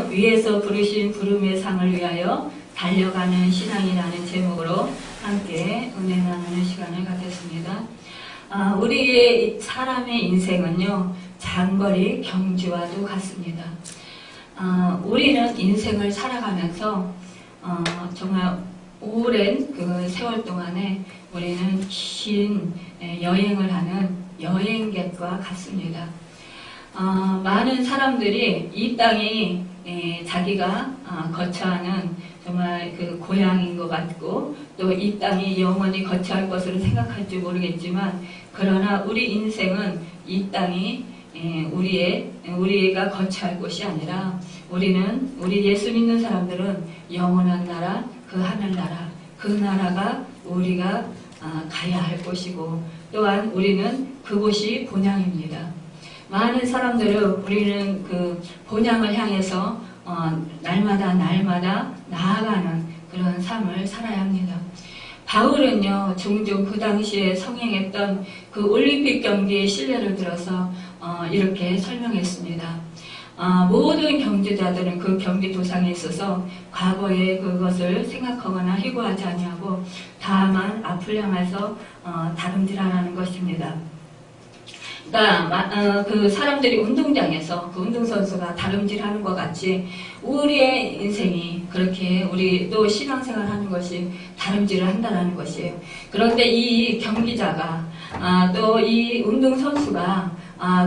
위에서 부르신 부름의 상을 위하여 달려가는 신앙이라는 제목으로 함께 은혜 나누는 시간을 가졌습니다. 우리의 사람의 인생은요, 장거리 경주와도 같습니다. 우리는 인생을 살아가면서 정말 오랜 그 세월 동안에 우리는 긴 여행을 하는 여행객과 같습니다. 많은 사람들이 이 땅이 자기가 거처하는 정말 그 고향인 것 같고 또 이 땅이 영원히 거처할 것으로 생각할지 모르겠지만 그러나 우리 인생은 이 땅이 우리가 거처할 곳이 아니라 우리 예수 믿는 사람들은 영원한 나라, 그 하늘나라, 그 나라가 우리가 가야 할 곳이고 또한 우리는 그곳이 본향입니다. 많은 사람들은 우리는 그 본향을 향해서 날마다 나아가는 그런 삶을 살아야 합니다. 바울은요, 종종 그 당시에 성행했던 그 올림픽 경기의 신뢰를 들어서 이렇게 설명했습니다. 모든 경주자들은 그 경기 도상에 있어서 과거에 그것을 생각하거나 희고하지 아니하고 다만 앞을 향해서 다름질하라는 것입니다. 그러니까 그 사람들이 운동장에서 그 운동선수가 다름질하는 것 같이 우리의 인생이 그렇게 우리 또 신앙생활 하는 것이 다름질을 한다는 것이에요. 그런데 이 경기자가 또 이 운동선수가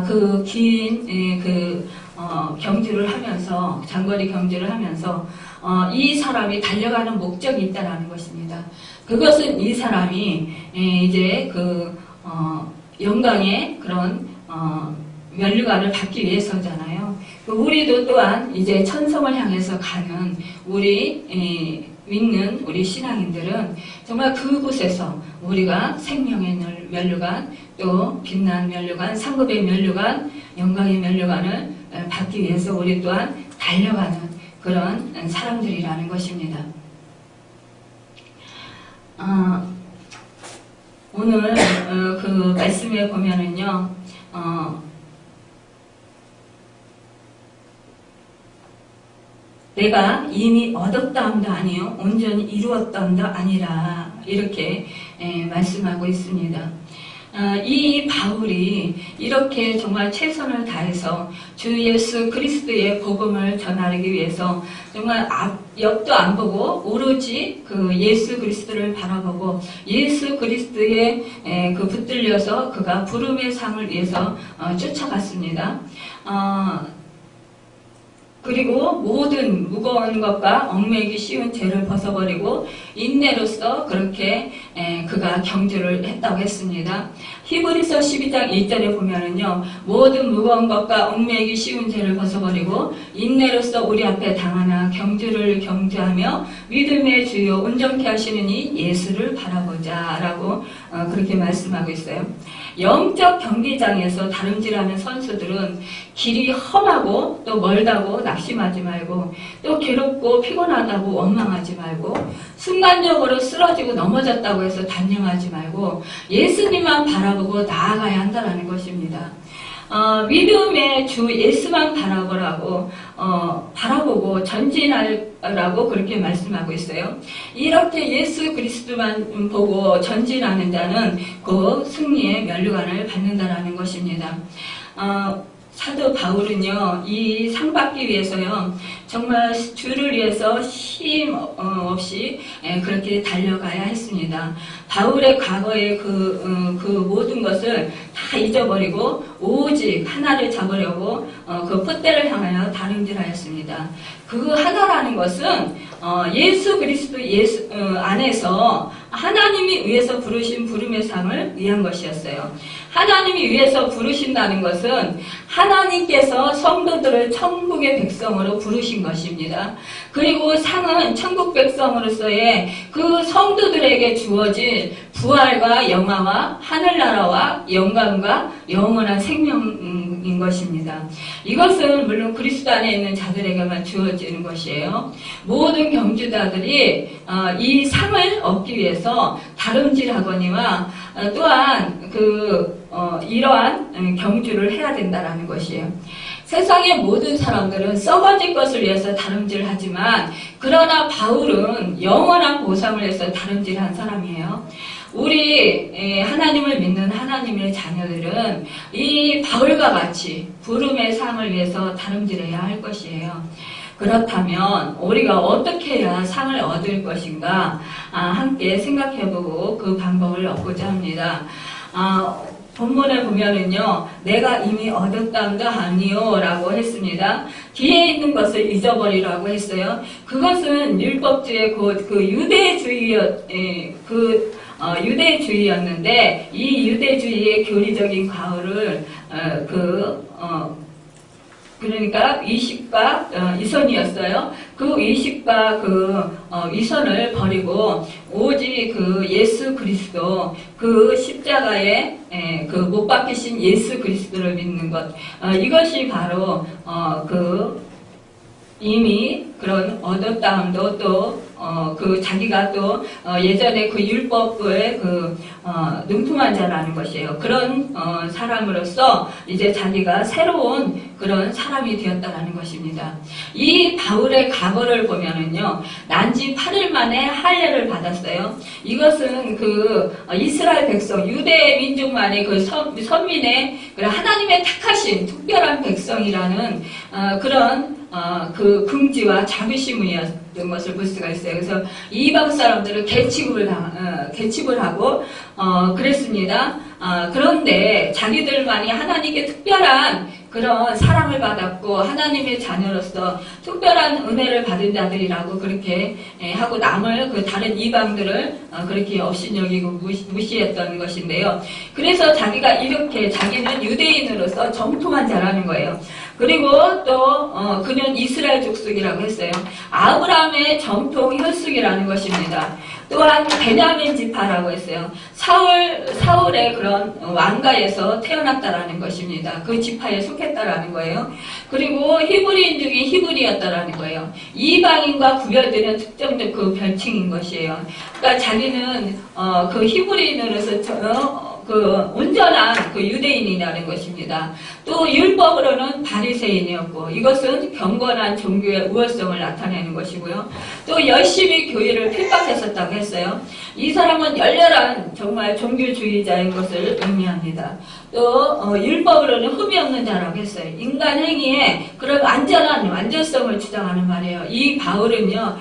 그 긴 경주를 하면서 장거리 경주를 하면서 이 사람이 달려가는 목적이 있다는 것입니다. 그것은 이 사람이 이제 영광의 그런 면류관을 받기 위해서잖아요. 우리도 또한 이제 천성을 향해서 가는 우리 믿는 우리 신앙인들은 정말 그곳에서 우리가 생명의 면류관, 또 빛난 면류관, 상급의 면류관, 영광의 면류관을 받기 위해서 우리 또한 달려가는 그런 사람들이라는 것입니다. 오늘 그 말씀에 보면은요, 내가 이미 얻었다함도 아니요 온전히 이루었다함도 아니라 이렇게 말씀하고 있습니다. 이 바울이 이렇게 정말 최선을 다해서 주 예수 그리스도의 복음을 전하기 위해서 정말 옆도 안 보고 오로지 그 예수 그리스도를 바라보고 예수 그리스도에 그 붙들려서 그가 부름의 상을 위해서 쫓아갔습니다. 그리고 모든 무거운 것과 얽매이기 쉬운 죄를 벗어버리고 인내로서 그렇게 그가 경주를 했다고 했습니다. 히브리서 12장 1절에 보면은요, 모든 무거운 것과 얽매이기 쉬운 죄를 벗어버리고 인내로서 우리 앞에 당하나 경주를 경주하며 믿음의 주요 온전케 하시는 이 예수를 바라보자 라고 그렇게 말씀하고 있어요. 영적 경기장에서 다름질하는 선수들은 길이 험하고 또 멀다고 낙심하지 말고 또 괴롭고 피곤하다고 원망하지 말고 순간적으로 쓰러지고 넘어졌다고 해서 단념하지 말고 예수님만 바라보고 나아가야 한다는 것입니다. 믿음의 주 예수만 바라보고 전진하라고 그렇게 말씀하고 있어요. 이렇게 예수 그리스도만 보고 전진하는 자는 그 승리의 면류관을 받는다라는 것입니다. 사도 바울은요, 이 상 받기 위해서요, 정말 주를 위해서 쉼 없이 그렇게 달려가야 했습니다. 바울의 과거의 그 모든 것을 다 잊어버리고 오직 하나를 잡으려고 그 풋대를 향하여 다름질하였습니다. 그 하나라는 것은 예수 그리스도 안에서 하나님이 위해서 부르신 부름의 상을 위한 것이었어요. 하나님이 위해서 부르신다는 것은 하나님께서 성도들을 천국의 백성으로 부르신 것입니다. 그리고 상은 천국 백성으로서의 그 성도들에게 주어진 부활과 영화와 하늘나라와 영광과 영원한 생명인 것입니다. 이것은 물론 그리스도 안에 있는 자들에게만 주어지는 것이에요. 모든 경주자들이 이 상을 얻기 위해서 다름질하거니와 또한 이러한 경주를 해야 된다라는 것이에요. 세상의 모든 사람들은 썩어질 것을 위해서 다름질하지만 그러나 바울은 영원한 보상을 위해서 다름질한 사람이에요. 우리 하나님을 믿는 하나님의 자녀들은 이 바울과 같이 부름의 상을 위해서 다름질해야 할 것이에요. 그렇다면 우리가 어떻게 해야 상을 얻을 것인가 함께 생각해보고 그 방법을 얻고자 합니다. 본문에 보면은요, 내가 이미 얻었단가 하니요 라고 했습니다. 뒤에 있는 것을 잊어버리라고 했어요. 그것은 율법주의 그 유대주의였는데 이 유대주의의 교리적인 가오를 그러니까 이식과 이선이었어요. 그 이식과 이선을 버리고 오직 그 예수 그리스도 그 십자가에 못 박히신 예수 그리스도를 믿는 것, 이것이 바로 이미 그런 얻었다함도 또 자기가 또 예전에 그 율법의 능통한 자라는 것이에요. 그런 사람으로서 이제 자기가 새로운 그런 사람이 되었다라는 것입니다. 이 바울의 과거를 보면은요, 난지 8일 만에 할례를 받았어요. 이것은 이스라엘 백성, 유대 민족만의 선민의 하나님의 택하신 특별한 백성이라는 그런 긍지와 자부심이었던 것을 볼 수가 있어요. 그래서 이방 사람들은 개취를 하고 그랬습니다. 그런데 자기들만이 하나님께 특별한 그런 사랑을 받았고 하나님의 자녀로서 특별한 은혜를 받은 자들이라고 그렇게 하고 남을 다른 이방들을 그렇게 업신여기고 무시했던 것인데요. 그래서 자기가 이렇게 자기는 유대인으로서 정통한 자라는 거예요. 그리고 또 그는 이스라엘 족속이라고 했어요. 아브라함의 정통 혈육이라는 것입니다. 또한 베냐민 지파라고 했어요. 사울의 그런 왕가에서 태어났다라는 것입니다. 그 지파에 속했다라는 거예요. 그리고 히브리인 중에 히브리였다라는 거예요. 이방인과 구별되는 특정된 그 별칭인 것이에요. 그러니까 자기는 그 히브리인으로서 온전한 유대인이라는 것입니다. 또 율법으로는 바리새인이었고 이것은 경건한 종교의 우월성을 나타내는 것이고요. 또 열심히 교회를 핍박했었다고 했어요. 이 사람은 열렬한 정말 종교주의자인 것을 의미합니다. 또 율법으로는 흠이 없는 자라고 했어요. 인간 행위에 그런 완전성을 주장하는 말이에요. 이 바울은요,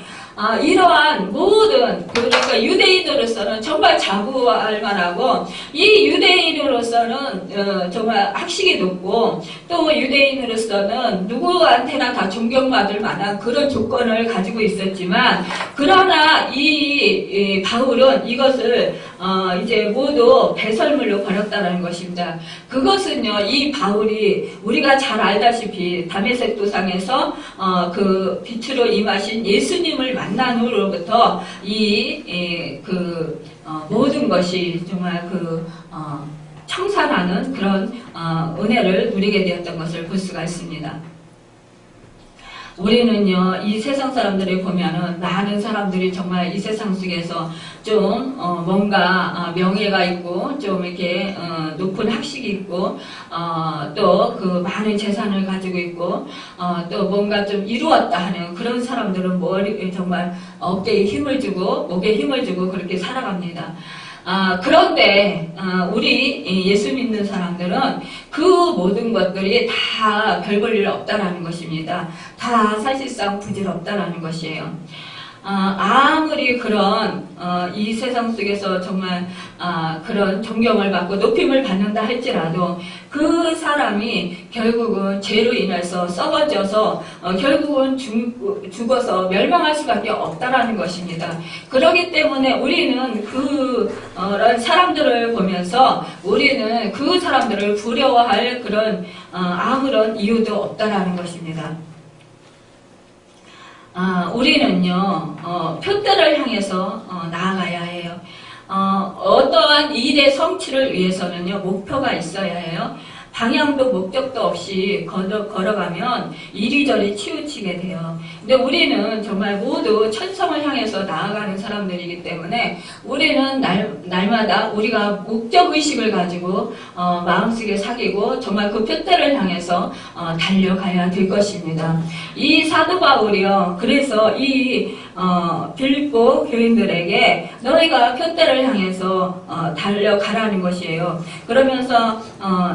이러한 모든 그러니까 유대인으로서는 정말 자부할 만하고 이 유대인으로서는 정말 학식이 높고 또 유대인으로서는 누구한테나 다 존경받을 만한 그런 조건을 가지고 있었지만 그러나 이 바울은 이것을 이제 모두 배설물로 버렸다는 것입니다. 그것은요, 이 바울이 우리가 잘 알다시피 다메섹 도상에서 그 빛으로 임하신 예수님을 만난 후로부터 모든 것이 정말 청산하는 그런 은혜를 누리게 되었던 것을 볼 수가 있습니다. 우리는요, 이 세상 사람들을 보면은 많은 사람들이 정말 이 세상 속에서 좀 뭔가 명예가 있고 좀 이렇게 높은 학식이 있고 또 많은 재산을 가지고 있고 또 뭔가 좀 이루었다 하는 그런 사람들은 정말 어깨에 힘을 주고 목에 힘을 주고 그렇게 살아갑니다. 그런데 우리 예수 믿는 사람들은 그 모든 것들이 다 별 볼 일 없다라는 것입니다. 다 사실상 부질없다라는 것이에요. 아무리 그런 이 세상 속에서 정말 그런 존경을 받고 높임을 받는다 할지라도 그 사람이 결국은 죄로 인해서 썩어져서 결국은 죽어서 멸망할 수밖에 없다라는 것입니다. 그렇기 때문에 우리는 그런 사람들을 보면서 우리는 그 사람들을 부러워할 그런 아무런 이유도 없다라는 것입니다. 우리는요, 표대를 향해서 나아가야 해요. 어떠한 일의 성취를 위해서는요, 목표가 있어야 해요. 방향도 목적도 없이 걸어가면 이리저리 치우치게 돼요. 근데 우리는 정말 모두 천성을 향해서 나아가는 사람들이기 때문에 우리는 날마다 우리가 목적의식을 가지고 마음속에 사귀고 정말 그 표대를 향해서 달려가야 될 것입니다. 이 사도 바울이요. 그래서 이 빌립보 교인들에게 너희가 표대를 향해서 달려가라는 것이에요. 그러면서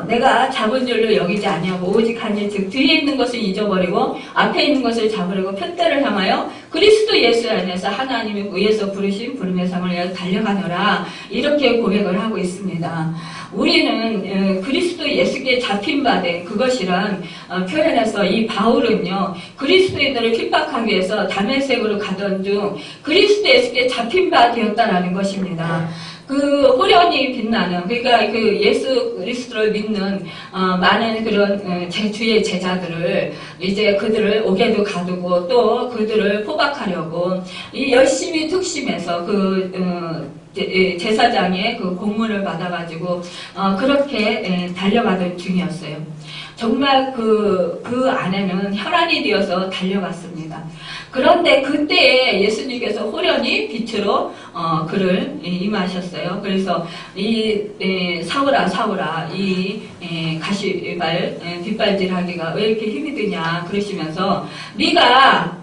내가 잡은 줄로 여기지 아니하고 오직 한 일 즉 뒤에 있는 것을 잊어버리고 앞에 있는 것을 잡으려고 표대를 향하여 그리스도 예수 안에서 하나님의 의에서 부르신 부름의 상을 위하여 달려가노라 이렇게 고백을 하고 있습니다. 우리는 그리스도 예수께 잡힌 바 된 그것이란 표현에서 이 바울은요 그리스도인들을 핍박하기 위해서 다메섹으로 가던 중 그리스도 예수께 잡힌 바 되었다라는 것입니다. 그 호련히 빛나는 그러니까 그 예수 그리스도를 믿는 많은 그런 제 주의 제자들을 이제 그들을 옥에도 가두고 또 그들을 포박하려고 이 열심히 특심해서 그 제사장의 그 공문을 받아가지고 그렇게 달려가던 중이었어요. 정말 그 안에는 혈안이 되어서 달려갔습니다. 그런데 그때에 예수님께서 호련히 빛으로 그를 임하셨어요. 그래서 이 사울아 사울아 이 가시발 빗발질하기가 왜 이렇게 힘이 드냐 그러시면서 네가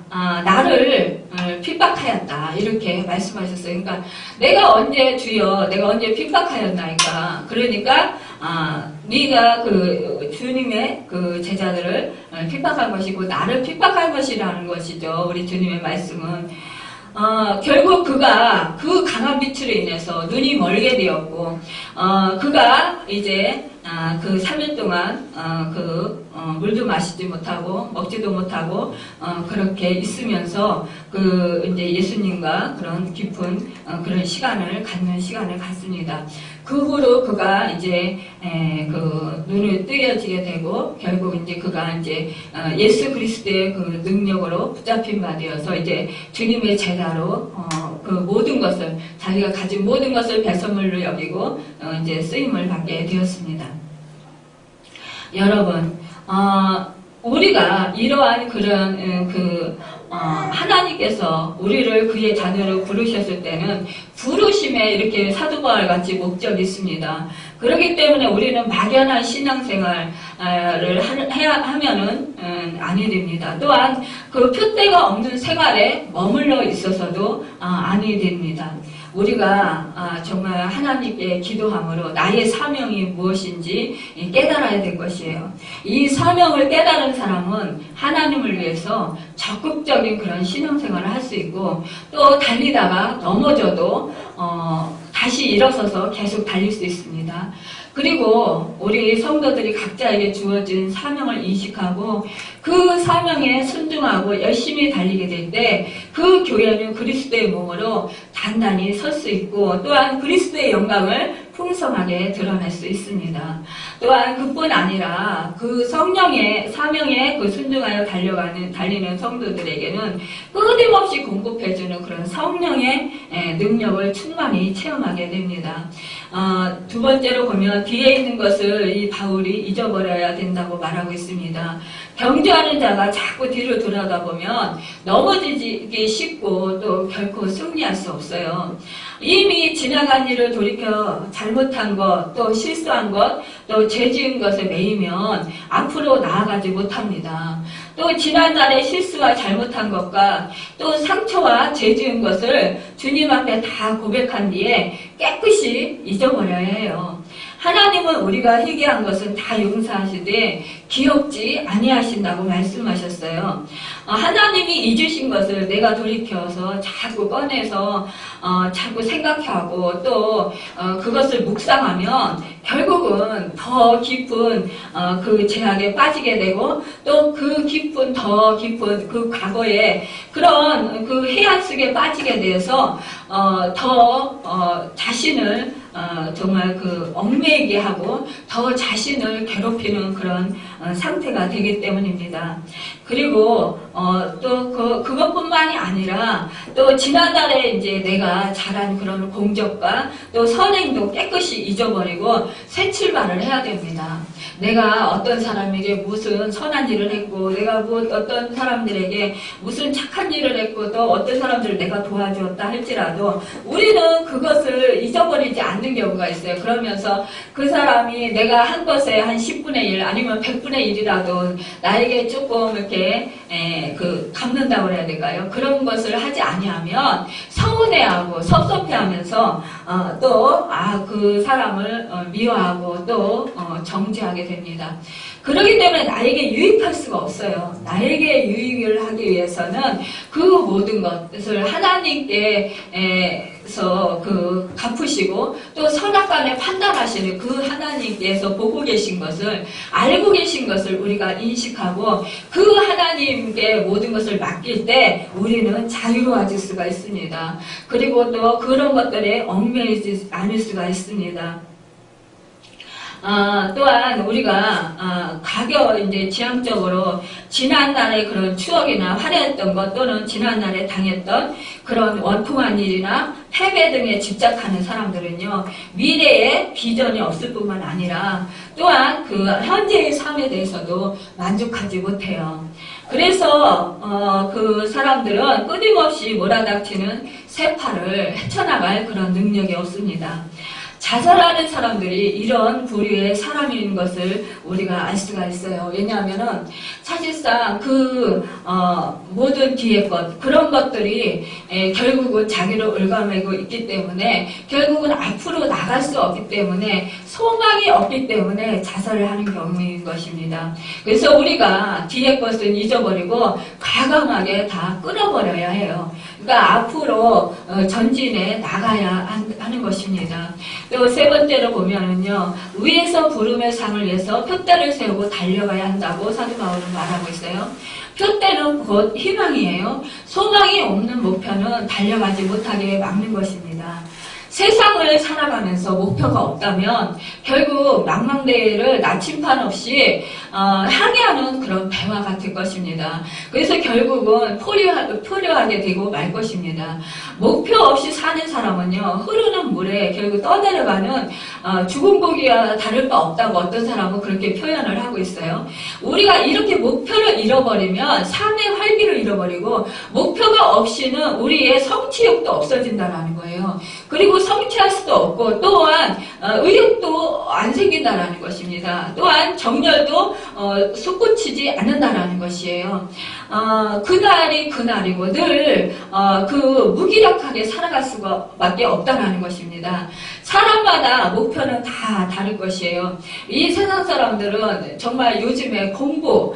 나를 핍박하였다 이렇게 말씀하셨어요. 그러니까 내가 언제 주여 내가 언제 핍박하였나이까 그러니까 네가 그 주님의 그 제자들을 핍박한 것이고 나를 핍박한 것이라는 것이죠. 우리 주님의 말씀은 결국 그가 그 강한 빛으로 인해서 눈이 멀게 되었고 그가 이제 그 3일 동안 물도 마시지 못하고 먹지도 못하고 그렇게 있으면서 그 이제 예수님과 그런 깊은 그런 시간을 갖는 시간을 갖습니다. 그 후로 그가 이제 그 눈을 뜨여지게 되고 결국 이제 그가 이제 예수 그리스도의 그 능력으로 붙잡힌 바 되어서 이제 주님의 제자로 그 모든 것을 자기가 가진 모든 것을 배설물로 여기고 이제 쓰임을 받게 되었습니다. 여러분, 우리가 이러한 그런 하나님께서 우리를 그의 자녀로 부르셨을 때는 부르심에 이렇게 사도 바울 같이 목적이 있습니다. 그렇기 때문에 우리는 막연한 신앙생활을 하면은 아니 됩니다. 또한 그 표대가 없는 생활에 머물러 있어서도 아니 됩니다. 우리가 정말 하나님께 기도함으로 나의 사명이 무엇인지 깨달아야 될 것이에요. 이 사명을 깨달은 사람은 하나님을 위해서 적극적인 그런 신앙생활을 할 수 있고 또 달리다가 넘어져도 다시 일어서서 계속 달릴 수 있습니다. 그리고 우리 성도들이 각자에게 주어진 사명을 인식하고 그 사명에 순종하고 열심히 달리게 될 때 그 교회는 그리스도의 몸으로 단단히 설 수 있고 또한 그리스도의 영광을 풍성하게 드러낼 수 있습니다. 또한 그뿐 아니라 그 성령의 사명에 그 순종하여 달리는 성도들에게는 끊임없이 공급해주는 그런 성령의 능력을 충만히 체험하게 됩니다. 두 번째로 보면 뒤에 있는 것을 이 바울이 잊어버려야 된다고 말하고 있습니다. 경주하는 자가 자꾸 뒤로 돌아가보면 넘어지기 쉽고 또 결코 승리할 수 없어요. 이미 지나간 일을 돌이켜 잘못한 것, 또 실수한 것, 또 죄 지은 것에 매이면 앞으로 나아가지 못합니다. 또 지난날의 실수와 잘못한 것과 또 상처와 죄 지은 것을 주님 앞에 다 고백한 뒤에 깨끗이 잊어버려야 해요. 하나님은 우리가 회개한 것은 다 용서하시되 기억지 아니하신다고 말씀하셨어요. 하나님이 잊으신 것을 내가 돌이켜서 자꾸 꺼내서 자꾸 생각하고 또 그것을 묵상하면 결국은 더 깊은 그 죄악에 빠지게 되고 또 그 깊은 더 깊은 그 과거에 그런 그 해안 속에 빠지게 돼서 더 자신을 정말 그 얽매이게 하고 더 자신을 괴롭히는 그런 상태가 되기 때문입니다. 그리고 또 그것뿐만 뿐만이 아니라 또 지난날에 이제 내가 잘한 그런 공적과 또 선행도 깨끗이 잊어버리고 새 출발을 해야 됩니다. 내가 어떤 사람에게 무슨 선한 일을 했고, 내가 어떤 사람들에게 무슨 착한 일을 했고, 또 어떤 사람들을 내가 도와주었다 할지라도 우리는 그것을 잊어버리지 않는 경우가 있어요. 그러면서 그 사람이 내가 한 것에 한 10분의 1 아니면 100분의 1이라도 나에게 조금 이렇게 갚는다고 해야 될까요? 그런 것을 하지 아니하면 서운해하고 섭섭해하면서 또 그 사람을 미워하고 또 정죄하게 됩니다. 그렇기 때문에 나에게 유익할 수가 없어요. 나에게 유익을 하기 위해서는 그 모든 것을 하나님께서 갚으시고 또 선악간에 판단하시는 그 하나님께서 보고 계신 것을, 알고 계신 것을 우리가 인식하고 그 하나님께 모든 것을 맡길 때 우리는 자유로워질 수가 있습니다. 그리고 또 그런 것들에 얽매이지 않을 수가 있습니다. 또한 우리가 이제 지향적으로 지난날의 그런 추억이나 화려했던 것 또는 지난날에 당했던 그런 원통한 일이나 패배 등에 집착하는 사람들은요, 미래에 비전이 없을 뿐만 아니라 또한 그 현재의 삶에 대해서도 만족하지 못해요. 그래서 그 사람들은 끊임없이 몰아닥치는 쇠파를 헤쳐나갈 그런 능력이 없습니다. 자살하는 사람들이 이런 부류의 사람인 것을 우리가 알 수가 있어요. 왜냐하면은 사실상 모든 뒤의 것, 그런 것들이 결국은 자기를 올가매고 있기 때문에 결국은 앞으로 나갈 수 없기 때문에 소망이 없기 때문에 자살을 하는 경우인 것입니다. 그래서 우리가 뒤의 것은 잊어버리고 과감하게 다 끊어버려야 해요. 그러니까 앞으로 전진해 나가야 하는 것입니다. 또 세 번째로 보면은요, 위에서 부름의 상을 위해서 표대를 세우고 달려가야 한다고 사도 바울은 말하고 있어요. 표대는 곧 희망이에요. 소망이 없는 목표는 달려가지 못하게 막는 것입니다. 세상을 살아가면서 목표가 없다면 결국 망망대해를 나침판 없이 항해하는 그런 배와 같을 것입니다. 그래서 결국은 포류하게 되고 말 것입니다. 목표 없이 사는 사람은요, 흐르는 물에 결국 떠내려가는 죽은 고기와 다를 바 없다고 어떤 사람은 그렇게 표현을 하고 있어요. 우리가 이렇게 목표를 잃어버리면 삶의 활기를 잃어버리고 목표가 없이는 우리의 성취욕도 없어진다는 거예요. 그리고 성취할 수도 없고 또한 의욕도 안 생긴다는 것입니다. 또한 정열도 솟구치지 않는다는 것이에요. 그날이 그날이고 늘 무기력하게 살아갈 수밖에 없다는 것입니다. 사람마다 목표는 다 다를 것이에요. 이 세상 사람들은 정말 요즘에 공부,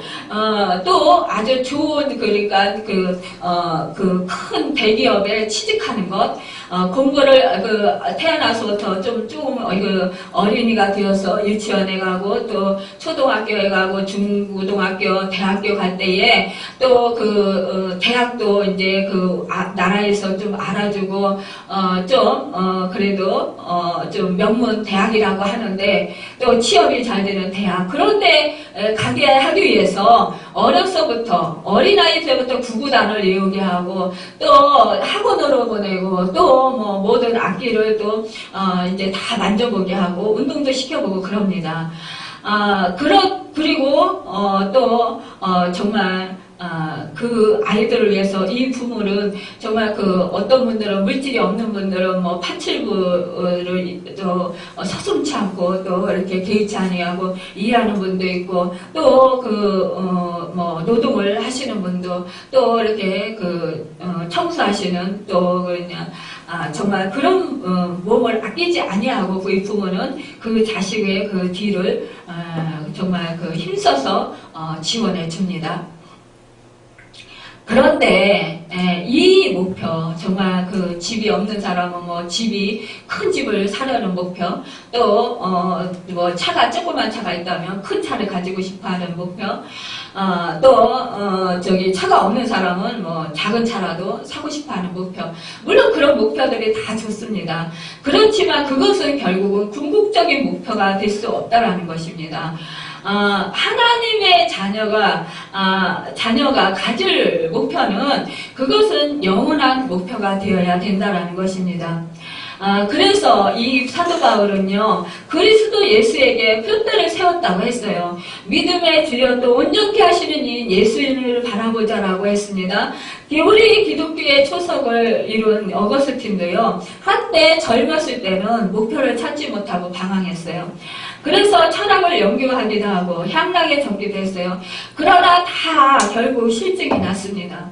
또 아주 좋은, 그러니까 큰 대기업에 취직하는 것, 공부를 태어나서부터 조금 어린이가 되어서 유치원에 가고 또 초등학교에 가고 중고등학교, 대학교 갈 때에 또 대학도 이제 나라에서 좀 알아주고 그래도 좀 명문 대학이라고 하는데 또 취업이 잘 되는 대학, 그런데 가게 하기 위해서 어린아이 때부터 구구단을 외우게 하고 또 학원으로 보내고 또 모든 악기를 또 이제 다 만져보게 하고 운동도 시켜보고 그럽니다. 그리고 또 정말 그 아이들을 위해서 이 부모는 정말 어떤 분들은 물질이 없는 분들은 파출부를 서슴치 않고 또 이렇게 개의치 아니하고 일하는 분도 있고 또 노동을 하시는 분도 또 이렇게 청소하시는 또 그냥 정말 그런 몸을 아끼지 아니하고 그 부모는 그 자식의 그 뒤를 정말 힘써서 지원해 줍니다. 그런데 이 목표, 정말 집이 없는 사람은 큰 집을 사려는 목표, 또 조그만 차가 있다면 큰 차를 가지고 싶어하는 목표, 또 차가 없는 사람은 작은 차라도 사고 싶어하는 목표. 물론 그런 목표들이 다 좋습니다. 그렇지만 그것은 결국은 궁극적인 목표가 될 수 없다라는 것입니다. 하나님의 자녀가 가질 목표는 그것은 영원한 목표가 되어야 된다라는 것입니다. 그래서 이 사도 바울은요, 그리스도 예수에게 표대를 세웠다고 했어요. 믿음의 주여 또 온전케 하시는 이 예수님을 바라보자라고 했습니다. 우리 기독교의 초석을 이룬 어거스틴도요, 한때 젊었을 때는 목표를 찾지 못하고 방황했어요. 그래서 철학을 연구하기도 하고 향락에 적기도 했어요. 그러나 다 결국 실증이 났습니다.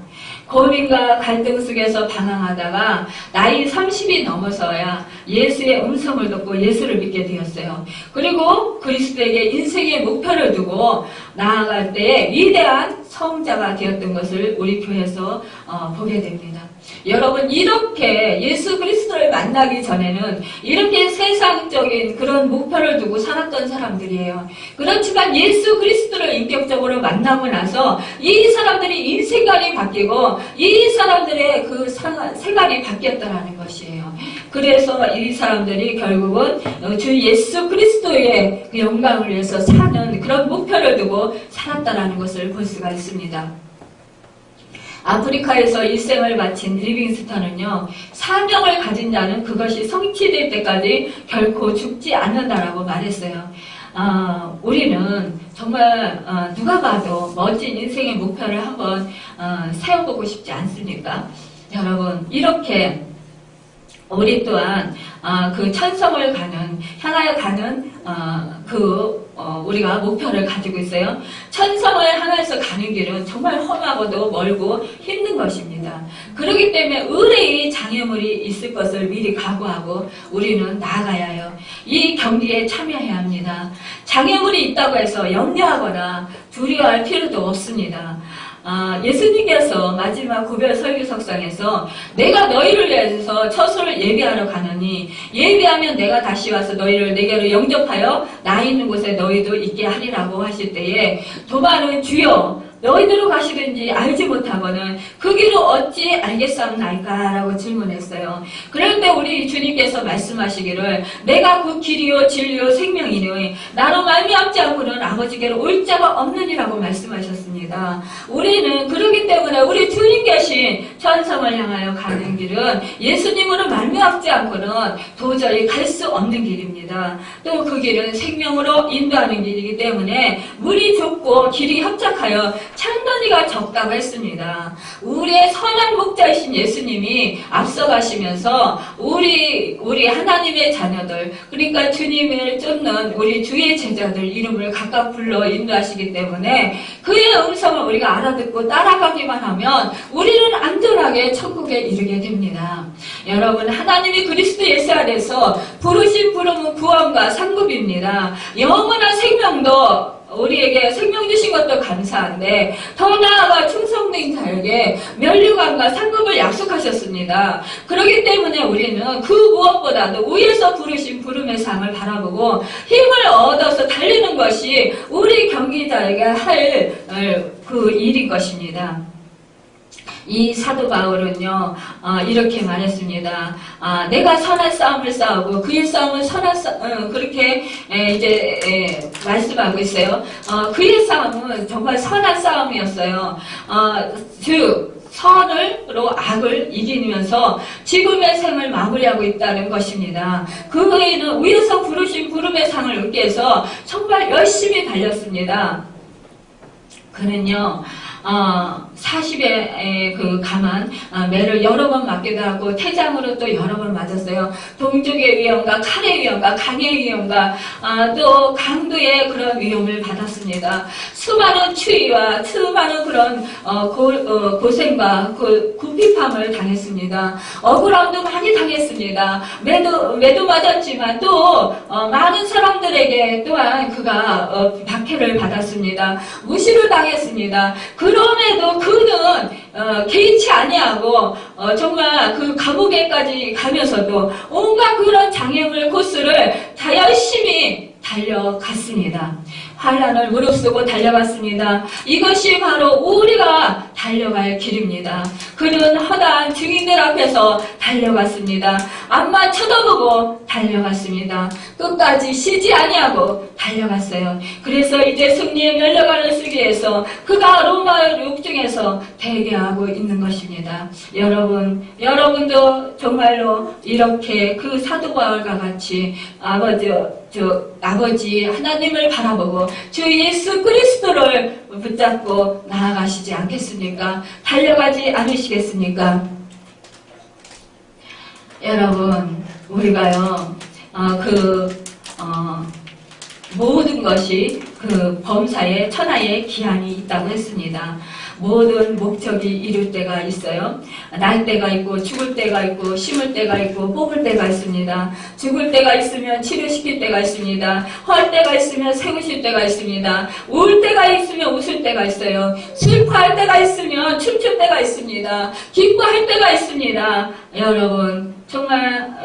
고민과 갈등 속에서 방황하다가 나이 30이 넘어서야 예수의 음성을 듣고 예수를 믿게 되었어요. 그리고 그리스도에게 인생의 목표를 두고 나아갈 때에 위대한 성자가 되었던 것을 우리 교회에서 보게 됩니다. 여러분, 이렇게 예수 그리스도를 만나기 전에는 이렇게 세상적인 그런 목표를 두고 살았던 사람들이에요. 그렇지만 예수 그리스도를 인격적으로 만나고 나서 이 사람들이 인생관이 바뀌고 이 사람들의 그 생활이 바뀌었다는 것이에요. 그래서 이 사람들이 결국은 주 예수 그리스도의 그 영광을 위해서 사는 그런 목표를 두고 살았다는 것을 볼 수가 있습니다. 아프리카에서 일생을 바친 리빙스턴은요, 사명을 가진 자는 그것이 성취될 때까지 결코 죽지 않는다라고 말했어요. 우리는 정말 누가 봐도 멋진 인생의 목표를 한번 세워보고 싶지 않습니까? 여러분, 이렇게 우리 또한 그 천성을 향하여 가는 우리가 목표를 가지고 있어요. 천성을 향해서 가는 길은 정말 험하고도 멀고 힘든 것입니다. 그렇기 때문에 의뢰의 장애물이 있을 것을 미리 각오하고 우리는 나아가야 해요. 이 경기에 참여해야 합니다. 장애물이 있다고 해서 염려하거나 두려워할 필요도 없습니다. 예수님께서 마지막 구별 설교석상에서 내가 너희를 위해서 처소를 예비하러 가느니 예비하면 내가 다시 와서 너희를 내게로 영접하여 나 있는 곳에 너희도 있게 하리라고 하실 때에 도마는 주여 너희들로 가시든지 알지 못하고는 그 길을 어찌 알겠사옵나이까? 라고 질문했어요. 그런데 우리 주님께서 말씀하시기를 내가 그 길이요 진리요 생명이니 나로 말미암지 않고는 아버지께로 올 자가 없느니라고 말씀하셨습니다. 우리는 그러기 때문에 우리 주님 계신 천성을 향하여 가는 길은 예수님으로 말미암지 않고는 도저히 갈 수 없는 길입니다. 또 그 길은 생명으로 인도하는 길이기 때문에 물이 좁고 길이 협착하여 찬더니가 적다고 했습니다. 우리의 선한 목자이신 예수님이 앞서가시면서 우리 하나님의 자녀들, 그러니까 주님을 쫓는 우리 주의 제자들 이름을 각각 불러 인도하시기 때문에 그의 음성을 우리가 알아듣고 따라가기만 하면 우리는 안전하게 천국에 이르게 됩니다. 여러분, 하나님이 그리스도 예수 안에서 부르신 부름은 구원과 상급입니다. 영원한 생명도 우리에게 생명 주신 것도 감사한데 더 나아가 충성된 자에게 면류관과 상급을 약속하셨습니다. 그렇기 때문에 우리는 그 무엇보다도 위에서 부르신 부름의 상을 바라보고 힘을 얻어서 달리는 것이 우리 경기자에게 할 그 일인 것입니다. 이 사도 바울은요, 이렇게 말했습니다. 내가 선한 싸움을 싸우고 그의 싸움은 선한 싸움, 그렇게 말씀하고 있어요. 그의 싸움은 정말 선한 싸움이었어요. 즉 선으로 악을 이기면서 지금의 생을 마무리하고 있다는 것입니다. 그 외에는 위에서 부르신 부름의 상을 얻기 위해서 정말 열심히 달렸습니다. 그는요, 40에 그 감한 매를 여러 번 맞기도 하고 태장으로 또 여러 번 맞았어요. 동족의 위험과 칼의 위험과 강의 위험과 또 강도의 그런 위험을 받았습니다. 수많은 추위와 수많은 그런 고생과 굽힙함을 당했습니다. 억울함도 많이 당했습니다. 매도 맞았지만 또 많은 사람들에게 또한 그가 박해를 받았습니다. 무시를 당했습니다. 그럼에도 그는 개의치 아니하고 정말 그 감옥에까지 가면서도 온갖 그런 장애물 코스를 다 열심히 달려갔습니다. 환란을 무릅쓰고 달려갔습니다. 이것이 바로 우리가 달려갈 길입니다. 그는 허다한 증인들 앞에서 달려갔습니다. 앞만 쳐다보고 달려갔습니다. 끝까지 쉬지 아니하고 달려갔어요. 그래서 이제 승리에 열려가는 시기에서 그가 로마 육중에서 대기하고 있는 것입니다. 여러분도 정말로 이렇게 그 사도 바울과 같이 아버지 하나님을 바라보고 주 예수 그리스도를 붙잡고 나아가시지 않겠습니까? 달려가지 않으시겠습니까? 여러분, 우리가요, 모든 것이 그 범사에 천하에 기한이 있다고 했습니다. 모든 목적이 이룰 때가 있어요. 날 때가 있고 죽을 때가 있고 심을 때가 있고 뽑을 때가 있습니다. 죽을 때가 있으면 치료시킬 때가 있습니다. 헐 때가 있으면 세우실 때가 있습니다. 울 때가 있으면 웃을 때가 있어요. 슬퍼할 때가 있으면 춤출 때가 있습니다. 기뻐할 때가 있습니다. 여러분, 정말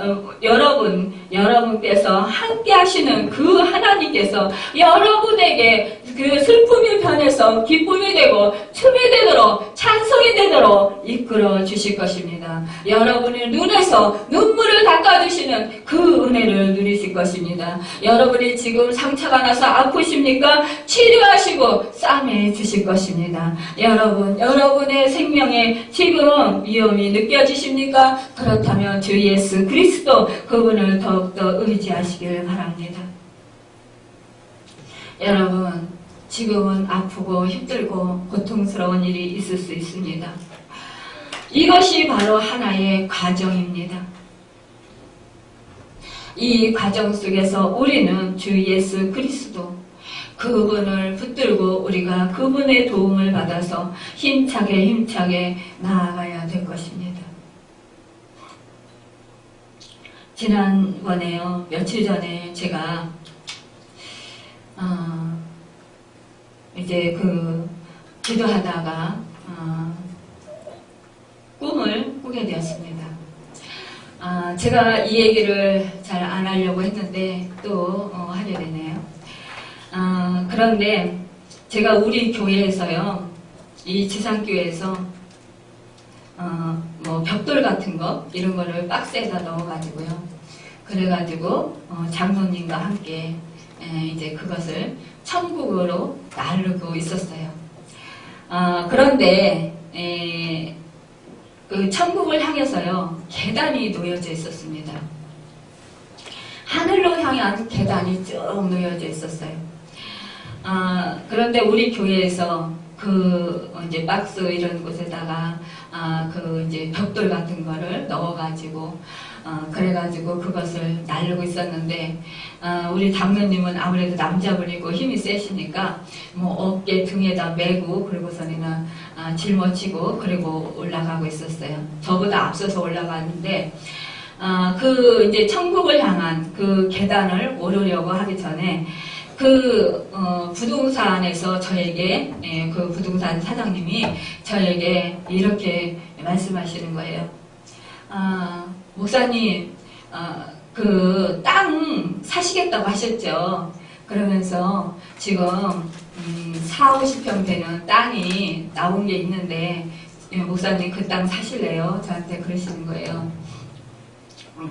여러분께서 함께 하시는 그 하나님께서 여러분에게 그 슬픔이 변해서 기쁨이 되고 춤이 되도록 찬송이 되도록 이끌어 주실 것입니다. 여러분의 눈에서 눈물을 닦아주시는 그 은혜를 누리실 것입니다. 여러분이 지금 상처가 나서 아프십니까? 치료하시고 싸매 주실 것입니다. 여러분의 생명에 지금 위험이 느껴지십니까? 그렇다면 주 예수 그리스도 그분을 더욱더 의지하시길 바랍니다. 여러분, 지금은 아프고 힘들고 고통스러운 일이 있을 수 있습니다. 이것이 바로 하나의 과정입니다. 이 과정 속에서 우리는 주 예수 그리스도 그분을 붙들고 우리가 그분의 도움을 받아서 힘차게 나아가야 될 것입니다. 지난번에요, 며칠 전에 제가 이제 기도하다가 꿈을 꾸게 되었습니다. 제가 이 얘기를 잘 안 하려고 했는데 또 하게 되네요. 그런데 제가 우리 교회에서요, 이 지상교회에서 벽돌 같은 거 이런 거를 박스에다 넣어가지고요. 그래가지고 장로님과 함께 이제 그것을 천국으로 나르고 있었어요. 그런데 그 천국을 향해서요, 계단이 놓여져 있었습니다. 하늘로 향한 계단이 쭉 놓여져 있었어요. 그런데 우리 교회에서 이제 박스 이런 곳에다가 이제 벽돌 같은 거를 넣어가지고 그래가지고 그것을 나르고 있었는데 우리 장로님은 아무래도 남자분이고 힘이 세시니까 어깨 등에다 메고 그리고서는 짊어지고 그리고 올라가고 있었어요. 저보다 앞서서 올라가는데 이제 천국을 향한 그 계단을 오르려고 하기 전에 부동산에서 저에게, 그 부동산 사장님이 저에게 이렇게 말씀하시는 거예요. 목사님, 땅 사시겠다고 하셨죠? 그러면서 지금, 40-50평 되는 땅이 나온 게 있는데, 목사님 그 땅 사실래요? 저한테 그러시는 거예요.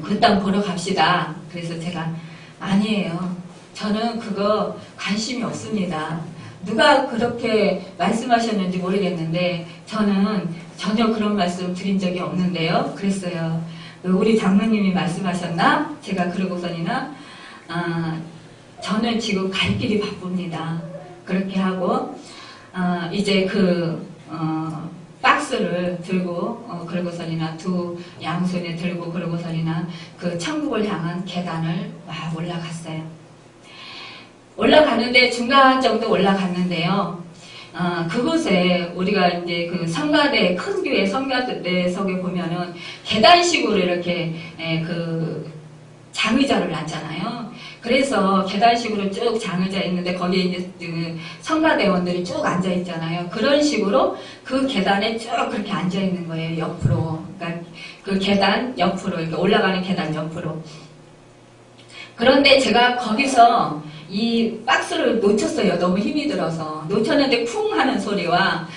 그 땅 보러 갑시다. 그래서 제가, 아니에요. 저는 그거 관심이 없습니다. 누가 그렇게 말씀하셨는지 모르겠는데 저는 전혀 그런 말씀 드린 적이 없는데요. 그랬어요. 우리 장로님이 말씀하셨나? 제가 그러고서니나 저는 지금 갈 길이 바쁩니다. 그렇게 하고 이제 박스를 들고 그러고서니나 두 양손에 들고 그러고서니나 그 천국을 향한 계단을 막 올라갔어요. 올라가는데 중간 정도 올라갔는데요. 그곳에 우리가 이제 그 성가대, 큰 교회 성가대석에 보면은 계단식으로 이렇게 장의자를 놨잖아요. 그래서 계단식으로 쭉 장의자 있는데 거기에 이제 그 성가대원들이 쭉 앉아 있잖아요. 그런 식으로 그 계단에 쭉 그렇게 앉아 있는 거예요. 옆으로. 그러니까 그 계단 옆으로, 이렇게 올라가는 계단 옆으로. 그런데 제가 거기서 이 박스를 놓쳤어요. 너무 힘이 들어서. 놓쳤는데 쿵 하는 소리와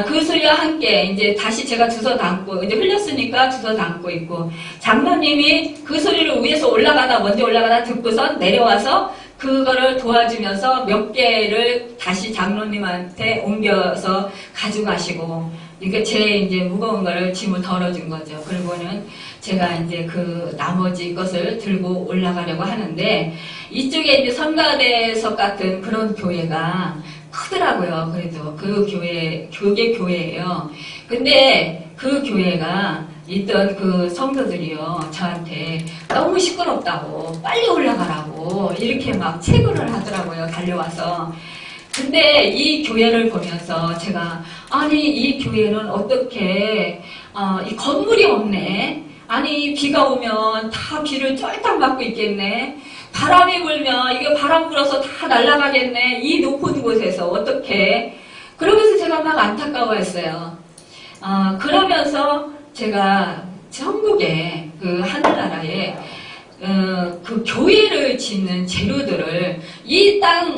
그 소리와 함께 이제 다시 제가 주워 담고 이제 흘렸으니까 주워 담고 있고 장로님이 그 소리를 위에서 먼저 올라가다 듣고선 내려와서 그거를 도와주면서 몇 개를 다시 장로님한테 옮겨서 가져가시고 그러니까 제 이제 무거운 거를 짐을 덜어준 거죠. 그리고는 제가 이제 그 나머지 것을 들고 올라가려고 하는데 이쪽에 이제 성가대석 같은 그런 교회가 크더라고요. 그래도 그 교회예요. 근데 그 교회가 있던 그 성도들이요 저한테 너무 시끄럽다고 빨리 올라가라고 이렇게 막 체고를 하더라고요. 달려와서. 근데 이 교회를 보면서 제가 아니 이 교회는 어떻게 이 건물이 없네. 아니 비가 오면 다 비를 쫄딱 맞고 있겠네. 바람이 불면 이게 바람 불어서 다 날아가겠네. 이 높은 곳에서 어떻게. 그러면서 제가 막 안타까워했어요. 그러면서 제가 전국에 그 하늘나라에 그 교회를 짓는 재료들을 이 땅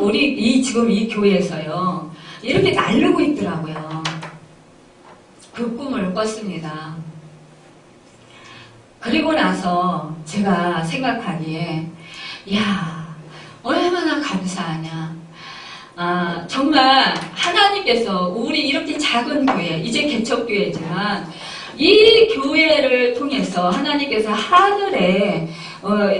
지금 이 교회에서요 이렇게 나르고 있더라고요. 그 꿈을 꿨습니다. 그리고 나서 제가 생각하기에 야 얼마나 감사하냐. 정말 하나님께서 우리 이렇게 작은 교회 이제 개척교회지만 이 교회를 통해서 하나님께서 하늘에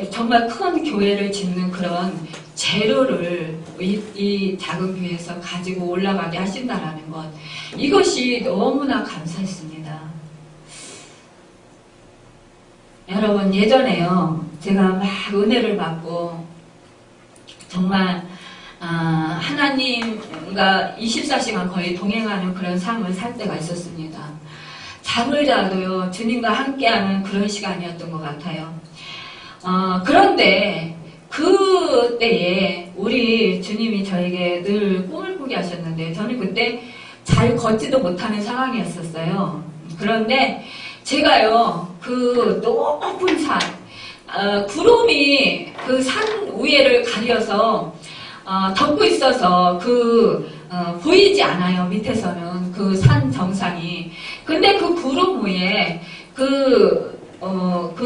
정말 큰 교회를 짓는 그런 재료를 이 작은 교회에서 가지고 올라가게 하신다라는 것 이것이 너무나 감사했습니다. 여러분 예전에요 제가 막 은혜를 받고 정말 하나님과 24시간 거의 동행하는 그런 삶을 살 때가 있었습니다. 잠을 자도요 주님과 함께하는 그런 시간이었던 것 같아요. 그런데 그때에 우리 주님이 저에게 늘 꿈을 꾸게 하셨는데 저는 그때 잘 걷지도 못하는 상황이었었어요. 그런데 제가요 그 높은 산 구름이 그 산 위에를 가려서 덮고 있어서 보이지 않아요. 밑에서는 그 산 정상이. 근데 그 구름 위에 그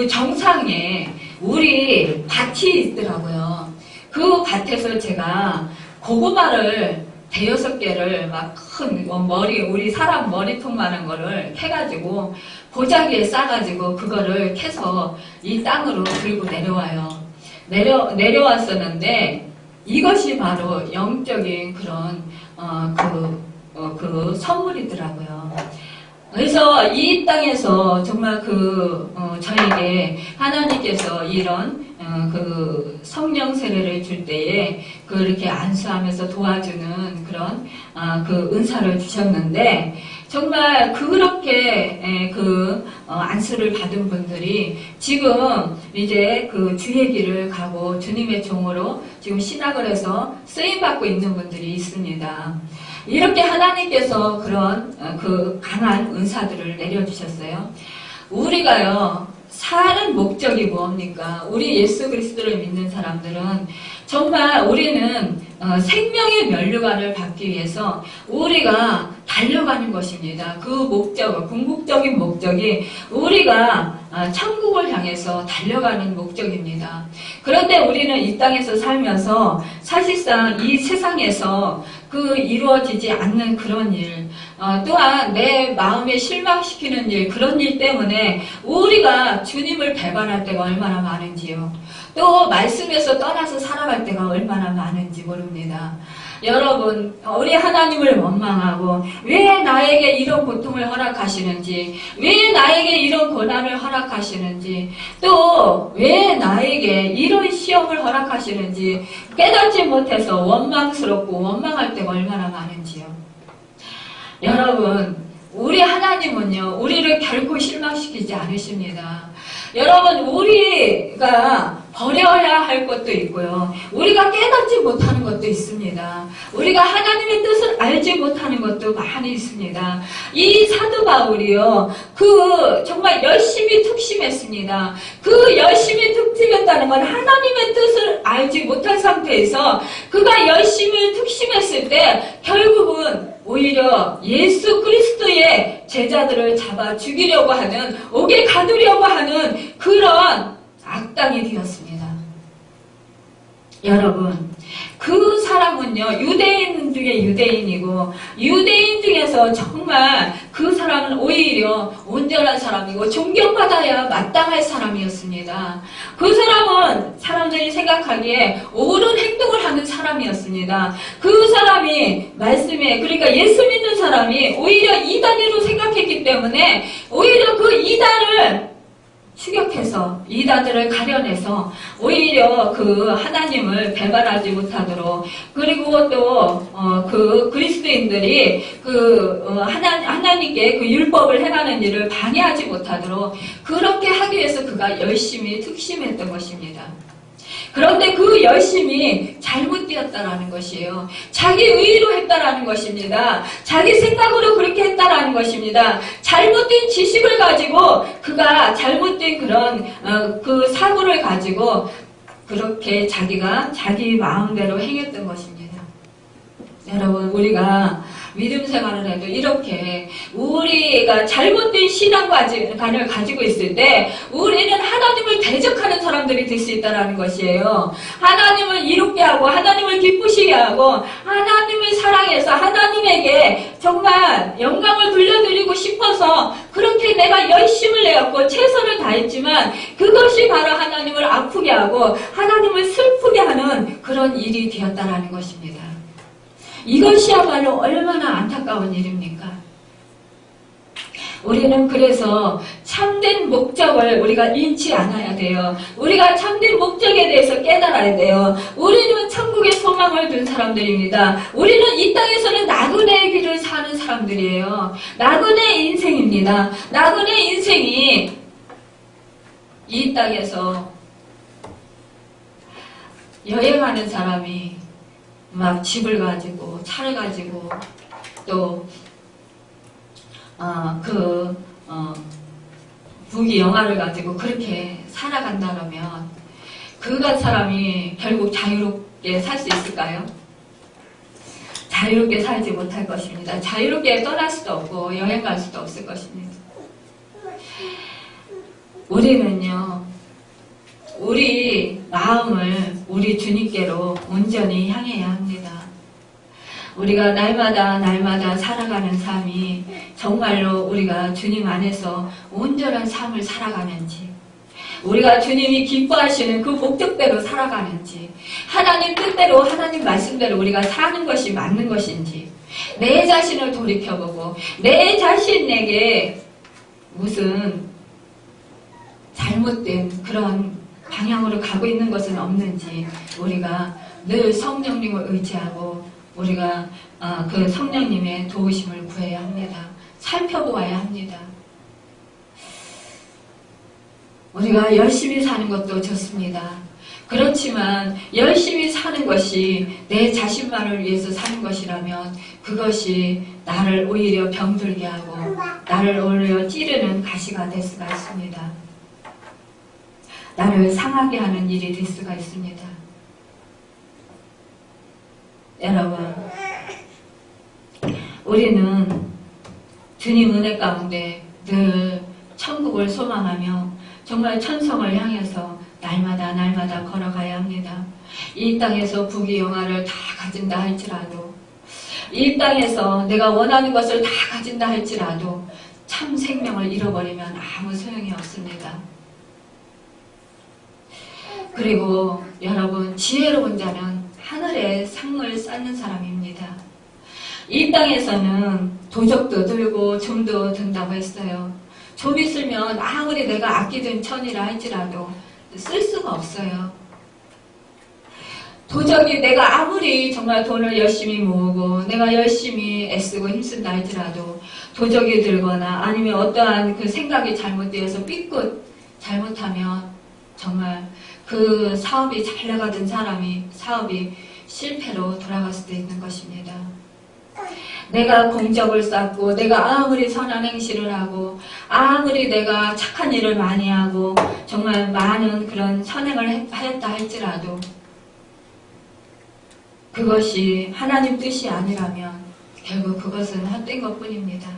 정상에 우리 밭이 있더라고요. 그 밭에서 제가 고구마를 5-6개를 막 큰 우리 사람 머리통만한 거를 캐가지고 보자기에 싸가지고 그거를 캐서 이 땅으로 들고 내려와요. 내려왔었는데 이것이 바로 영적인 그런 그 선물이더라고요. 그래서 이 땅에서 정말 저에게 하나님께서 이런 그 성령 세례를 줄 때에 그렇게 안수하면서 도와주는 그런 그 은사를 주셨는데 정말 그렇게 안수를 받은 분들이 지금 이제 그 주의 길을 가고 주님의 종으로 지금 신학을 해서 쓰임받고 있는 분들이 있습니다. 이렇게 하나님께서 그런 그 강한 은사들을 내려주셨어요. 우리가요 사는 목적이 뭡니까? 우리 예수 그리스도를 믿는 사람들은 정말 우리는 생명의 면류관을 받기 위해서 우리가 달려가는 것입니다. 그 목적은 궁극적인 목적이 우리가 천국을 향해서 달려가는 목적입니다. 그런데 우리는 이 땅에서 살면서 사실상 이 세상에서 이루어지지 않는 그런 일, 또한 내 마음에 실망시키는 일, 그런 일 때문에 우리가 주님을 배반할 때가 얼마나 많은지요. 또 말씀에서 떠나서 살아갈 때가 얼마나 많은지 모릅니다. 여러분, 우리 하나님을 원망하고 왜 나에게 이런 고통을 허락하시는지, 왜 나에게 이런 고난을 허락하시는지, 또 왜 나에게 이런 시험을 허락하시는지 깨닫지 못해서 원망스럽고 원망할 때가 얼마나 많은지요. 여러분, 우리 하나님은요 우리를 결코 실망시키지 않으십니다. 여러분, 우리가 버려야 할 것도 있고요. 우리가 깨닫지 못하는 것도 있습니다. 우리가 하나님의 뜻을 알지 못하는 것도 많이 있습니다. 이 사도 바울이요, 정말 열심히 특심했습니다. 그 열심히 특심했다는 건 하나님의 뜻을 알지 못한 상태에서 그가 열심히 특심했을 때 결국은 오히려 예수 그리스도의 제자들을 잡아 죽이려고 하는, 옥에 가두려고 하는 그런 악당이 되었습니다. 여러분, 그 사람은요, 유대인 중에 유대인이고, 유대인 중에서 정말 그 사람은 오히려 온전한 사람이고, 존경받아야 마땅할 사람이었습니다. 그 사람은 사람들이 생각하기에 옳은 행동을 하는 사람이었습니다. 그 사람이 말씀에, 그러니까 예수 믿는 사람이 오히려 이단으로 생각했기 때문에, 오히려 그 이단을 추격해서 이단들을 가려내서 오히려 그 하나님을 배반하지 못하도록, 그리고 또 그 그리스도인들이 하나님께 그 율법을 행하는 일을 방해하지 못하도록 그렇게 하기 위해서 그가 열심히 특심했던 것입니다. 그런데 그 열심이 잘못되었다라는 것이에요. 자기 의의로 했다라는 것입니다. 자기 생각으로 그렇게 했다라는 것입니다. 잘못된 지식을 가지고 그가 잘못된 그런 그 사고를 가지고 그렇게 자기가 자기 마음대로 행했던 것입니다. 여러분, 우리가 믿음 생활을 해도 이렇게 우리가 잘못된 신앙관을 가지고 있을 때 우리는 하나님을 대적하는 사람들이 될 수 있다는 것이에요. 하나님을 이롭게 하고 하나님을 기쁘시게 하고 하나님을 사랑해서 하나님에게 정말 영광을 돌려드리고 싶어서 그렇게 내가 열심을 내었고 최선을 다했지만 그것이 바로 하나님을 아프게 하고 하나님을 슬프게 하는 그런 일이 되었다는 것입니다. 이것이야말로 얼마나 안타까운 일입니까? 우리는 그래서 참된 목적을 우리가 잃지 않아야 돼요. 우리가 참된 목적에 대해서 깨달아야 돼요. 우리는 천국의 소망을 둔 사람들입니다. 우리는 이 땅에서는 나그네의 길을 사는 사람들이에요. 나그네의 인생입니다. 나그네의 인생이 이 땅에서 여행하는 사람이 막 집을 가지고 차를 가지고 또 부귀 영화를 가지고 그렇게 살아간다면 그 사람이 결국 자유롭게 살 수 있을까요? 자유롭게 살지 못할 것입니다. 자유롭게 떠날 수도 없고 여행 갈 수도 없을 것입니다. 우리는요, 우리 마음을 우리 주님께로 온전히 향해야 합니다. 우리가 날마다 살아가는 삶이 정말로 우리가 주님 안에서 온전한 삶을 살아가는지, 우리가 주님이 기뻐하시는 그 목적대로 살아가는지, 하나님 뜻대로 하나님 말씀대로 우리가 사는 것이 맞는 것인지, 내 자신을 돌이켜보고 내 자신에게 무슨 잘못된 그런 방향으로 가고 있는 것은 없는지 우리가 늘 성령님을 의지하고 우리가 그 성령님의 도우심을 구해야 합니다. 살펴보아야 합니다. 우리가 열심히 사는 것도 좋습니다. 그렇지만 열심히 사는 것이 내 자신만을 위해서 사는 것이라면 그것이 나를 오히려 병들게 하고 나를 오히려 찌르는 가시가 될 수가 있습니다. 나를 상하게 하는 일이 될 수가 있습니다. 여러분, 우리는 주님 은혜 가운데 늘 천국을 소망하며 정말 천성을 향해서 날마다 걸어가야 합니다. 이 땅에서 부귀 영화를 다 가진다 할지라도, 이 땅에서 내가 원하는 것을 다 가진다 할지라도 참 생명을 잃어버리면 아무 소용이 없습니다. 그리고 여러분, 지혜로운 자는 하늘에 상을 쌓는 사람입니다. 이 땅에서는 도적도 들고 좀도 든다고 했어요. 좀 있으면 아무리 내가 아끼던 천이라 할지라도 쓸 수가 없어요. 도적이 내가 아무리 정말 돈을 열심히 모으고 내가 열심히 애쓰고 힘쓴다 할지라도 도적이 들거나 아니면 어떠한 그 생각이 잘못되어서 삐끗 잘못하면 정말 그 사업이 잘 나가던 사업이 실패로 돌아갈 수도 있는 것입니다. 내가 공적을 쌓고 내가 아무리 선한 행실을 하고 아무리 내가 착한 일을 많이 하고 정말 많은 그런 선행을 하였다 할지라도 그것이 하나님 뜻이 아니라면 결국 그것은 헛된 것뿐입니다.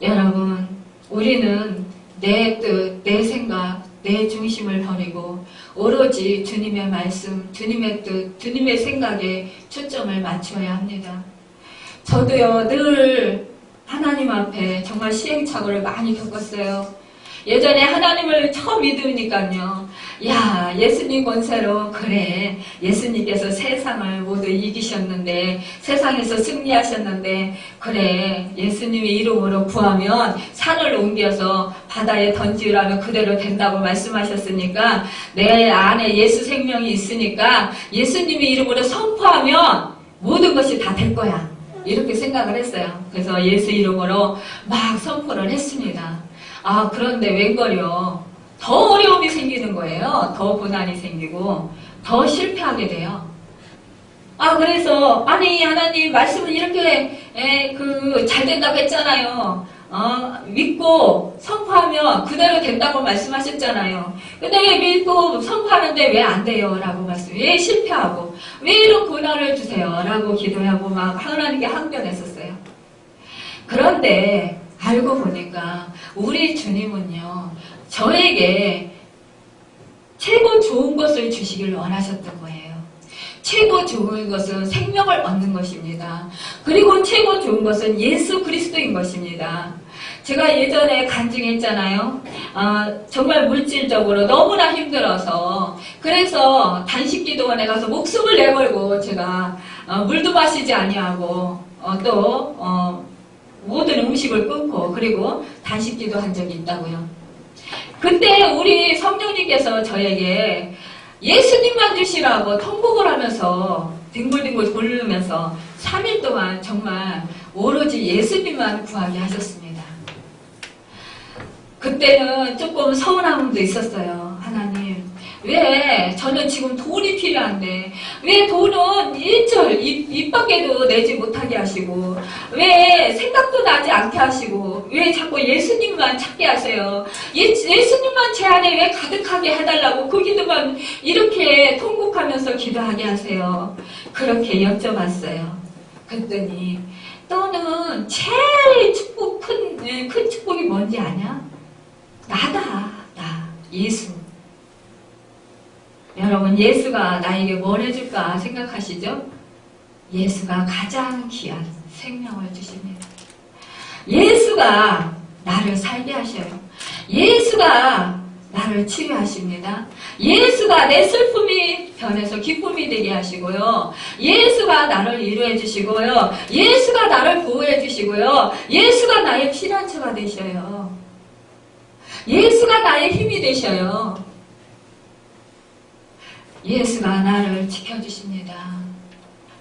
여러분, 우리는 내 뜻, 내 생각, 내 중심을 버리고 오로지 주님의 말씀, 주님의 뜻, 주님의 생각에 초점을 맞춰야 합니다. 저도요, 늘 하나님 앞에 정말 시행착오를 많이 겪었어요. 예전에 하나님을 처음 믿으니까요. 야, 예수님 권세로 그래. 예수님께서 세상을 모두 이기셨는데 세상에서 승리하셨는데 그래. 예수님의 이름으로 구하면 산을 옮겨서 바다에 던지라면 그대로 된다고 말씀하셨으니까 내 안에 예수 생명이 있으니까 예수님의 이름으로 선포하면 모든 것이 다 될 거야. 이렇게 생각을 했어요. 그래서 예수 이름으로 막 선포를 했습니다. 그런데 웬걸요. 더 어려움이 생기는 거예요. 더 고난이 생기고 더 실패하게 돼요. 그래서 아니 하나님 말씀은 이렇게 잘 된다고 했잖아요. 믿고 선포하면 그대로 된다고 말씀하셨잖아요. 근데 왜 믿고 선포하는데 왜 안 돼요? 라고 왜 실패하고 왜 이런 고난을 주세요? 라고 기도하고 막 하나님께 항변했었어요. 그런데 알고 보니까 우리 주님은요, 저에게 최고 좋은 것을 주시길 원하셨던 거예요. 최고 좋은 것은 생명을 얻는 것입니다. 그리고 최고 좋은 것은 예수 그리스도인 것입니다. 제가 예전에 간증했잖아요. 정말 물질적으로 너무나 힘들어서 그래서 단식기도원에 가서 목숨을 내걸고 제가 물도 마시지 아니하고 또 모든 음식을 끊고 그리고 단식기도 한 적이 있다고요. 그때 우리 성령님께서 저에게 예수님만 주시라고 통곡을 하면서 뒹굴뒹굴 굴르면서 3일 동안 정말 오로지 예수님만 구하게 하셨습니다. 그때는 조금 서운함도 있었어요. 하나님, 왜 저는 지금 돈이 필요한데 왜 돈은 일절 입 밖에도 내지 못하게 하시고 왜 생각도 나지 않게 하시고 왜 자꾸 예수님만 찾게 하세요. 예수님만 제 안에 왜 가득하게 해달라고 그 기도만 이렇게 통곡하면서 기도하게 하세요. 그렇게 여쭤봤어요. 그랬더니 너는 제일 큰 축복이 뭔지 아냐? 나다. 나 예수. 여러분, 예수가 나에게 뭘 해줄까 생각하시죠? 예수가 가장 귀한 생명을 주십니다. 예수가 나를 살게 하셔요. 예수가 나를 치유하십니다. 예수가 내 슬픔이 변해서 기쁨이 되게 하시고요. 예수가 나를 위로해 주시고요. 예수가 나를 보호해 주시고요. 예수가 나의 피난처가 되셔요. 예수가 나의 힘이 되셔요. 예수가 나를 지켜주십니다.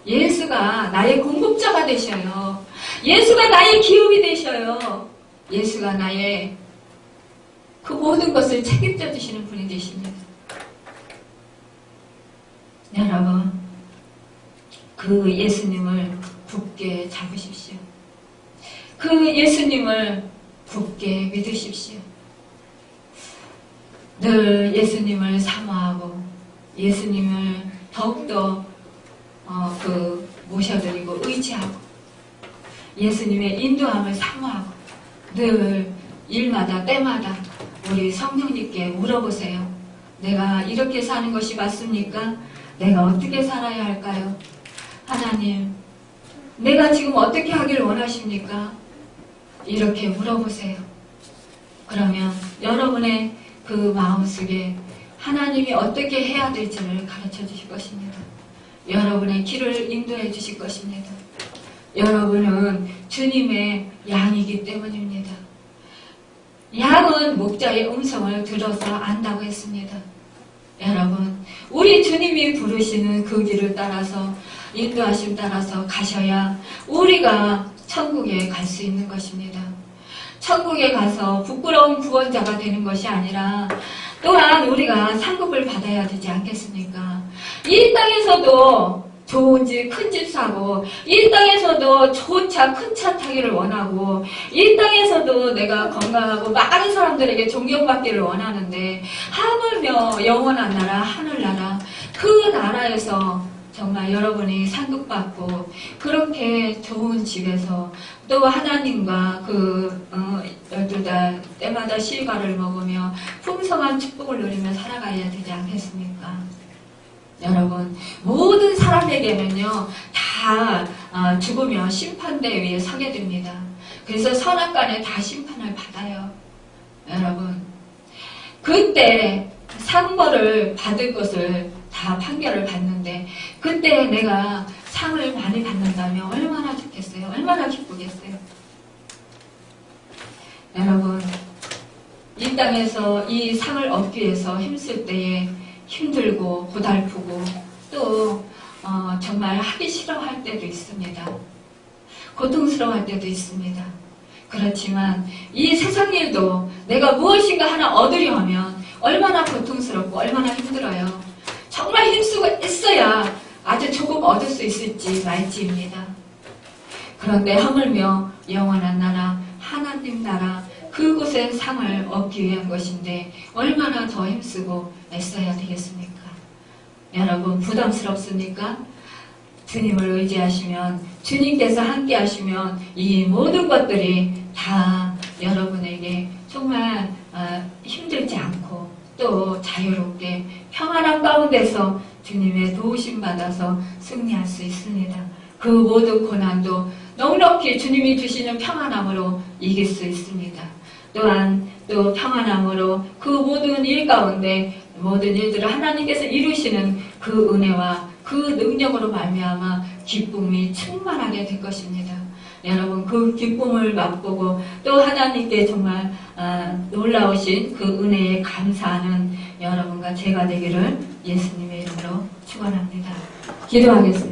예수가 나의 공급자가 되셔요. 예수가 나의 기업이 되셔요. 예수가 나의 그 모든 것을 책임져 주시는 분이 되십니다. 여러분, 그 예수님을 굳게 잡으십시오. 그 예수님을 굳게 믿으십시오. 늘 예수님을 사모하고 예수님을 더욱더 모셔드리고 의지하고 예수님의 인도함을 사모하고 늘 일마다 때마다 우리 성령님께 물어보세요. 내가 이렇게 사는 것이 맞습니까? 내가 어떻게 살아야 할까요? 하나님, 내가 지금 어떻게 하길 원하십니까? 이렇게 물어보세요. 그러면 여러분의 그 마음속에 하나님이 어떻게 해야 될지를 가르쳐 주실 것입니다. 여러분의 길을 인도해 주실 것입니다. 여러분은 주님의 양이기 때문입니다. 양은 목자의 음성을 들어서 안다고 했습니다. 여러분, 우리 주님이 부르시는 그 길을 따라서 인도하심 따라서 가셔야 우리가 천국에 갈 수 있는 것입니다. 천국에 가서 부끄러운 구원자가 되는 것이 아니라 또한 우리가 상급을 받아야 되지 않겠습니까? 이 땅에서도 좋은 집, 큰 집 사고, 이 땅에서도 좋은 차, 큰 차 타기를 원하고, 이 땅에서도 내가 건강하고 많은 사람들에게 존경받기를 원하는데, 하물며 영원한 나라, 하늘나라, 그 나라에서 정말 여러분이 상급받고, 그렇게 좋은 집에서 또 하나님과 12달 때마다 실과를 먹으며 풍성한 축복을 누리며 살아가야 되지 않겠습니까? 여러분, 모든 사람에게는요, 다 죽으면 심판대 위에 서게 됩니다. 그래서 선악간에 다 심판을 받아요. 여러분, 그때 상벌을 받을 것을 다 판결을 받는데, 그때 내가 상을 많이 받는다면 얼마나 좋겠어요? 얼마나 기쁘겠어요? 여러분, 이 땅에서 이 상을 얻기 위해서 힘쓸 때에 힘들고 고달프고 또 정말 하기 싫어할 때도 있습니다. 고통스러워할 때도 있습니다. 그렇지만 이 세상 일도 내가 무엇인가 하나 얻으려 하면 얼마나 고통스럽고 얼마나 힘들어요. 정말 힘쓰고 애써야 아주 조금 얻을 수 있을지 말지입니다. 그런데 하물며 영원한 나라, 하나님 나라, 그곳의 상을 얻기 위한 것인데 얼마나 더 힘쓰고 애써야 되겠습니까? 여러분, 부담스럽습니까? 주님을 의지하시면, 주님께서 함께 하시면 이 모든 것들이 다 여러분에게 정말 힘들지 않고 또 자유롭게 평안한 가운데서 주님의 도우심 받아서 승리할 수 있습니다. 그 모든 고난도 넉넉히 주님이 주시는 평안함으로 이길 수 있습니다. 또한 또 평안함으로 그 모든 일 가운데 모든 일들을 하나님께서 이루시는 그 은혜와 그 능력으로 말미암아 기쁨이 충만하게 될 것입니다. 여러분, 그 기쁨을 맛보고 또 하나님께 정말 놀라우신 그 은혜에 감사하는 여러분과 제가 되기를 예수님의 이름으로 축원합니다. 기도하겠습니다.